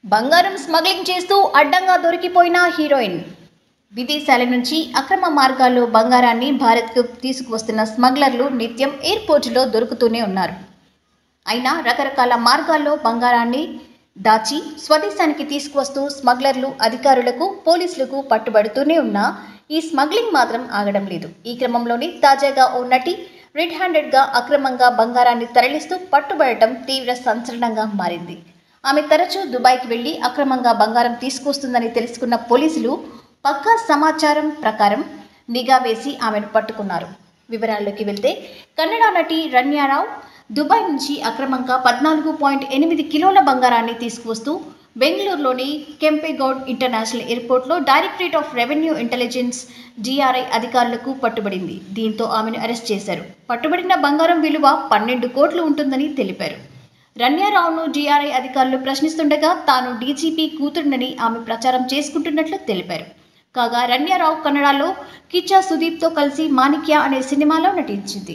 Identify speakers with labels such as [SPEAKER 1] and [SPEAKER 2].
[SPEAKER 1] బంగారం స్మగ్లింగ్ చేస్తూ అడ్డంగా దొరికిపోయిన హీరోయిన్. విదేశాల నుంచి అక్రమ మార్గాల్లో బంగారాన్ని భారత్కు తీసుకువస్తున్న స్మగ్లర్లు నిత్యం ఎయిర్పోర్టులో దొరుకుతూనే ఉన్నారు. అయినా రకరకాల మార్గాల్లో బంగారాన్ని దాచి స్వదేశానికి తీసుకువస్తూ స్మగ్లర్లు అధికారులకు, పోలీసులకు పట్టుబడుతూనే ఉన్నా ఈ స్మగ్లింగ్ మాత్రం ఆగడం లేదు. ఈ క్రమంలోనే తాజాగా ఓ నటి రెడ్ హ్యాండెడ్గా అక్రమంగా బంగారాన్ని తరలిస్తూ పట్టుబడటం తీవ్ర సంచలనంగా మారింది. ఆమె తరచూ దుబాయ్కి వెళ్లి అక్రమంగా బంగారం తీసుకొస్తుందని తెలుసుకున్న పోలీసులు పక్కా సమాచారం ప్రకారం నిఘా వేసి ఆమెను పట్టుకున్నారు. వివరాల్లోకి వెళ్తే కన్నడ నటి రన్యారావు దుబాయ్ నుంచి అక్రమంగా 14.8 కిలోల బంగారాన్ని తీసుకువస్తూ బెంగళూరులోని కెంపెగౌడ్ ఇంటర్నేషనల్ ఎయిర్పోర్ట్లో directorate of revenue intelligence DRI అధికారులకు పట్టుబడింది. దీంతో ఆమెను అరెస్ట్ చేశారు. పట్టుబడిన బంగారం విలువ 12 కోట్లు ఉంటుందని తెలిపారు. రన్యారావును DRI అధికారులు ప్రశ్నిస్తుండగా తాను DGP కూతురునని ఆమె ప్రచారం చేసుకుంటున్నట్లు తెలిపారు. కాగా రన్యారావు కన్నడలో కిచ్చా సుదీప్తో కలిసి మాణిక్య అనే సినిమాలో నటించింది.